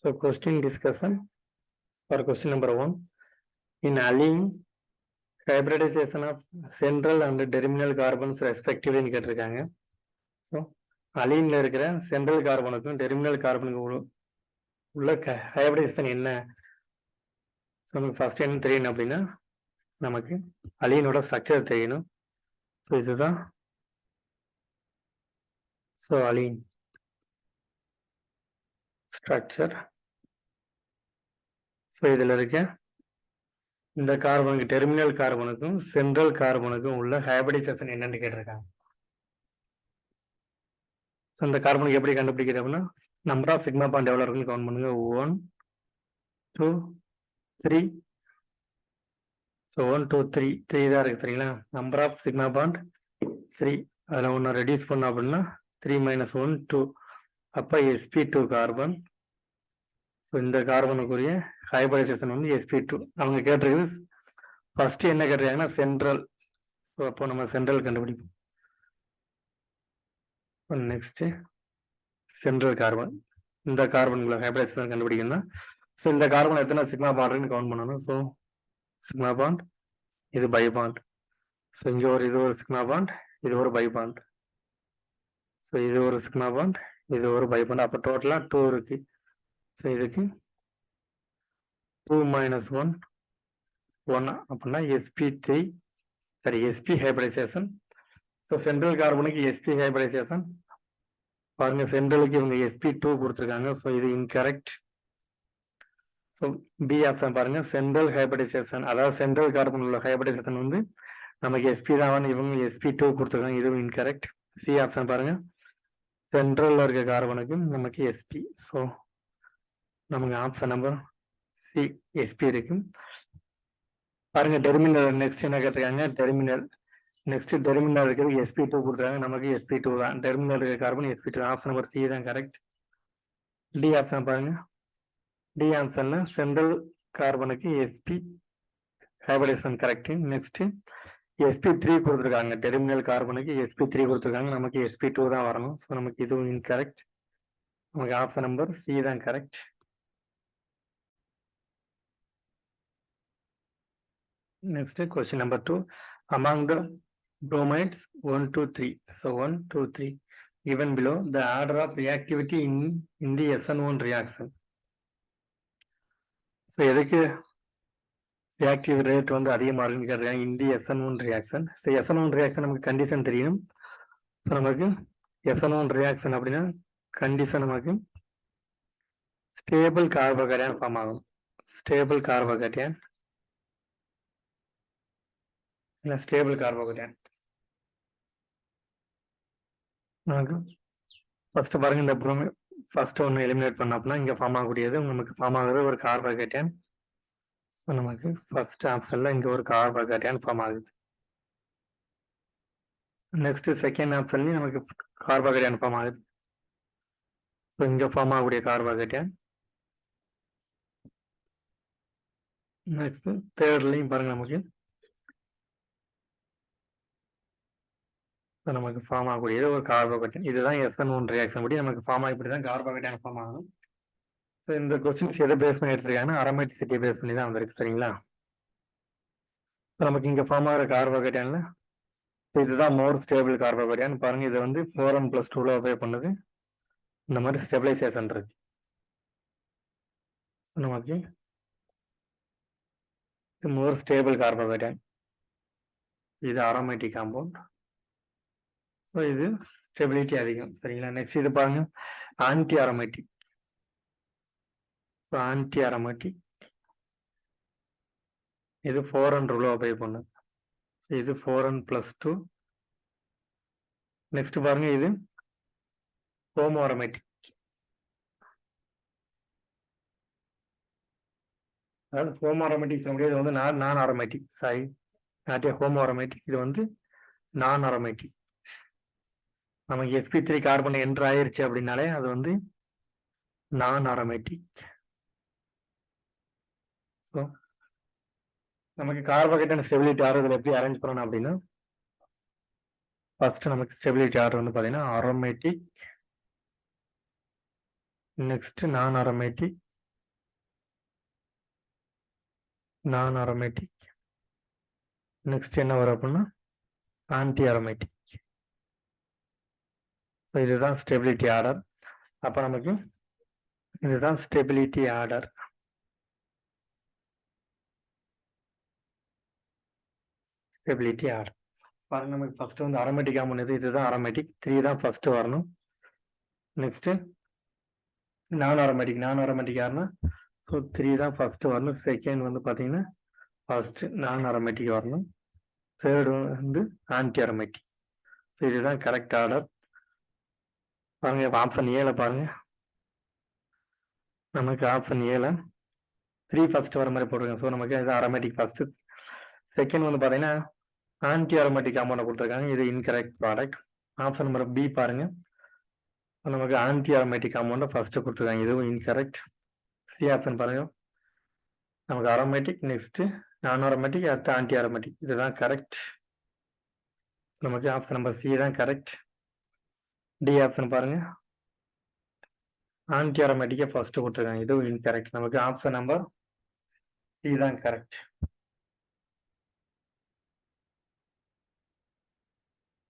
So question discussion for question number 1. In alene, hybridization of central and terminal carbons respectively கேட்டிருக்காங்க. So அலீனில் இருக்கிற central கார்பனுக்கும் terminal கார்பனுக்கும் உள்ள hybridisation என்ன? So நமக்கு first என்ன தெரியணும் அப்படின்னா நமக்கு அலீனோட ஸ்ட்ரக்சர் தெரியணும். ஸோ இதுதான் ஸோ அலீன் ஸ்ட்ரக்சர். ஸோ இதில் இருக்க இந்த கார்பனுக்கு டெர்மினல் கார்பனுக்கும் சென்ட்ரல் கார்பனுக்கும் உள்ள ஹைப்ரிடைசேஷன் என்னன்னு கேட்டிருக்காங்க. ஸோ இந்த கார்பனுக்கு எப்படி கண்டுபிடிக்கிறது அப்படின்னா நம்பர் ஆஃப் சிக்மா பாண்ட் எவ்வளோ இருக்குன்னு கவுண்ட் பண்ணுங்க. 1 2 3. ஸோ 1 2 3 தான் இருக்கு சரிங்களா. நம்பர் ஆஃப் சிக்மா பாண்ட் 3, அதில் ஒன்று ரெடியூஸ் பண்ணோம் அப்படின்னா 3 - 1 2. அப்போ sp2 கார்பன். ஸோ இந்த கார்பனுக்குரிய ஹைப்ரிடைசேஷன் வந்து sp2. அவங்க கேட்டிருக்குது ஃபர்ஸ்ட் என்ன கேட்டிருக்காங்கன்னா சென்ட்ரல். ஸோ அப்போ நம்ம சென்ட்ரல் கண்டுபிடிப்போம். Next central carbon. இந்த கார்பனுக்குள்ள ஹைப்ரிடைசேஷன் கண்டுபிடிக்கணும்னா ஸோ இந்த கார்பன் எத்தனை சிக்மா பாண்ட்னு கவுண்ட் பண்ணணும். ஸோ சிக்மா பாண்ட், இது பை பாண்ட். ஸோ இங்கே இது ஒரு சிக்மா பாண்ட், இது ஒரு பை பாண்ட். ஸோ இது ஒரு சிக்மா பாண்ட், இது ஒரு பை பாண்ட். அப்போ டோட்டலாக 2 இருக்கு. ஸோ இதுக்கு 2 - 1 1 அப்படின்னா sp3 சரி sp ஹைப்ரிடைசேஷன். ஸோ சென்ட்ரல் கார்பனுக்கு sp ஹைப்ரிடைசேஷன் பாருங்க. சென்ட்ரலுக்கு இவங்க sp2 கொடுத்துருக்காங்க. ஸோ இது இன்கரெக்ட். ஸோ பி ஆப்ஷன் பாருங்க சென்ட்ரல் ஹைப்ரிடைசேஷன், அதாவது சென்ட்ரல் கார்பன் உள்ள ஹைப்ரிடைசேஷன் வந்து நமக்கு sp தான், இவங்க sp2 கொடுத்துருக்காங்க. இதுவும் இன்கரெக்ட். சி ஆப்ஷன் பாருங்க சென்ட்ரல்ல இருக்க கார்பனுக்கு நமக்கு sp. ஸோ நமக்கு ஆப்ஷன் நம்பர் சி sp இருக்கு. பாருங்க டெர்மினல் நெக்ஸ்ட் என்ன கேட்டிருக்காங்க டெர்மினல். நெக்ஸ்ட் டெர்மினல் இருக்கிறது sp2 கொடுத்துருக்காங்க. நமக்கு sp2 தான். டெர்மினல் இருக்க carbon sp2. Option number C தான் கரெக்ட். டி ஆப்ஷன் பாருங்க. டி ஆன்சர்ல சென்ட்ரல் கார்பனுக்கு sp hybridization correct. Next sp3 கொடுத்துருக்காங்க. டெர்மினல் கார்பனுக்கு sp3 கொடுத்துருக்காங்க. நமக்கு sp2 தான் வரணும். ஸோ நமக்கு இதுவும் இன்கரெக்ட். நமக்கு ஆப்ஷன் நம்பர் சி தான் correct. Next question number 2. Among the bromides 1 2 3. So 1 2 3 given below the order of reactivity in the SN1 reaction. So எதுக்கு ரியாக்டிவ் ரேட் வந்து அதிகமாக இருக்குன்னு கேட்டிருக்காங்க. இந்த SN1 reaction. So SN1 reaction நமக்கு கண்டிஷன் தெரியணும். ஸோ நமக்கு SN1 ரியாக்ஷன் அப்படின்னா கண்டிஷன் நமக்கு ஸ்டேபிள் கார்போகேட்டையான் ஃபார்ம் ஆகும். ஸ்டேபிள் கார்போகேட்டையான் இல்லை ஸ்டேபிள் கார்போகேட்டையான் நமக்கு ஃபர்ஸ்ட் பாருங்க இந்த ஃபர்ஸ்ட் ஒன்று எலிமினேட் பண்ண அப்படின்னா இங்கே ஃபார்ம் ஆகக்கூடியது நமக்கு ஃபார்ம் ஆகுறது ஒரு கார்போகேட்டையான். ஸோ நமக்கு ஃபர்ஸ்ட் ஆப்ஷன்ல இங்கே ஒரு கார்போகேட்டையான் ஃபார்ம் ஆகுது. நெக்ஸ்ட் செகண்ட் ஆப்ஷன்லையும் நமக்கு கார்போகேட்டையான் ஃபார்ம் ஆகுது. ஸோ இங்கே ஃபார்ம் ஆகக்கூடிய கார்போகேட்டையான். நெக்ஸ்ட் தேர்ட்லையும் பாருங்க நமக்கு ஃபார்ம் ஆகக்கூடியது ஒரு கார்போகேட்டையான். இதுதான் SN1 ரியாக்ஷன் படி நமக்கு ஃபார்ம் ஆகி இப்படி தான் கார்போகேட்டையான் ஃபார்ம் ஆகணும். ஸோ இந்த கொஸ்டின்ஸ் எதை பேஸ் பண்ணி எடுத்துருக்காங்கன்னா அரோமேட்டிசிட்டியை பேஸ் பண்ணி தான் வந்திருக்கு சரிங்களா. ஸோ நமக்கு இங்கே ஃபார்ம் ஆகிற கார்போகேட்டையான்ல இதுதான் மோர் ஸ்டேபிள் கார்போகேட்டையான். பாருங்க இது வந்து 4n+2 ஒபே பண்ணுது. இந்த மாதிரி ஸ்டெபிலைசேஷன் இருக்கு. நமக்கு இது மோர் ஸ்டேபிள் கார்போகேட்டையான். இது அரோமேட்டிக் காம்பவுண்ட். ஸோ இது ஸ்டெபிலிட்டி அதிகம் சரிங்களா. நெக்ஸ்ட் இது பாருங்க anti aromatic. So anti aromatic இது 4n ரூல் ஒபே பண்ணுது. ஸோ இது 4n+2. நெக்ஸ்ட் பாருங்க இது ஹோமோ அரோமேட்டிக். அதாவது ஹோமோ அரோமேட்டிக் சொல்ல முடியாது, இது வந்து நான் அரோமேட்டிக். சாரி நாட்டிய ஹோமோ அரோமேட்டிக். இது வந்து நான் அரோமேட்டிக். நமக்கு sp3 கார்பன் என்ட்ரு ஆயிருச்சு அப்படின்னாலே அது வந்து நான் அரோமேட்டிக். ஸோ நமக்கு கார்போகேட்டையான் ஸ்டெபிலிட்டி ஆர்டர் இதில் எப்படி அரேஞ்ச் பண்ணணும் அப்படின்னா ஃபர்ஸ்ட் நமக்கு ஸ்டெபிலிட்டி ஆர்டர் வந்து பார்த்தீங்கன்னா அரோமேட்டிக், நெக்ஸ்ட் நான் அரோமேட்டிக், நான் அரோமேட்டிக். நெக்ஸ்ட் என்ன வரும் அப்படின்னா ஆன்டி அரோமேட்டிக். ஸோ இதுதான் ஸ்டெபிலிட்டி ஆர்டர். அப்போ நமக்கு இதுதான் ஸ்டெபிலிட்டி ஆர்டர். ஸ்டெபிலிட்டி ஆர்டர் பாருங்க, நமக்கு ஃபர்ஸ்ட் வந்து அரோமேட்டிக் காம்பவுண்ட் இதுதான் அரோமேட்டிக். 3 தான் ஃபர்ஸ்ட் வரணும். நெக்ஸ்ட் நான் அரோமேட்டிக் யாருன்னா ஸோ 3 தான் ஃபர்ஸ்ட் வரணும். செகண்ட் வந்து பார்த்தீங்கன்னா ஃபர்ஸ்ட் நான் அரோமேட்டிக் வரணும். தேர்டு வந்து ஆன்டி அரோமேட்டிக். ஸோ இதுதான் கரெக்ட் ஆர்டர். பாருங்க இப்போ ஆப்ஷன் ஏல பாருங்க, நமக்கு ஆப்ஷன் ஏல 3 ஃபர்ஸ்ட் வர மாதிரி போட்டிருக்காங்க. ஸோ நமக்கு இது அரோமேட்டிக் ஃபர்ஸ்ட். செகண்ட் வந்து பார்த்தீங்கன்னா ஆன்டி அரோமேட்டிக் காம்பவுண்ட் கொடுத்துருக்காங்க. இது incorrect product. Option number B பாருங்க, நமக்கு ஆன்டி அரோமேட்டிக் காம்பவுண்டை ஃபர்ஸ்ட் கொடுத்துருக்காங்க. இதுவும் இன்கரெக்ட். சி ஆப்ஷன் பாருங்க, நமக்கு அரோமேட்டிக் நெக்ஸ்ட் நான் அரோமேட்டிக் அடுத்து ஆன்டி அரோமேட்டிக். இதுதான் கரெக்ட். நமக்கு ஆப்ஷன் நம்பர் சி தான் கரெக்ட். டி ஆப்ஷன் பாருங்க, ஆன்டி அரோமேட்டிக்கை ஃபர்ஸ்ட் கொடுத்துருக்காங்க. இதுவும் இன்கரெக்ட். நமக்கு ஆப்ஷன் நம்பர் சி தான் கரெக்ட்.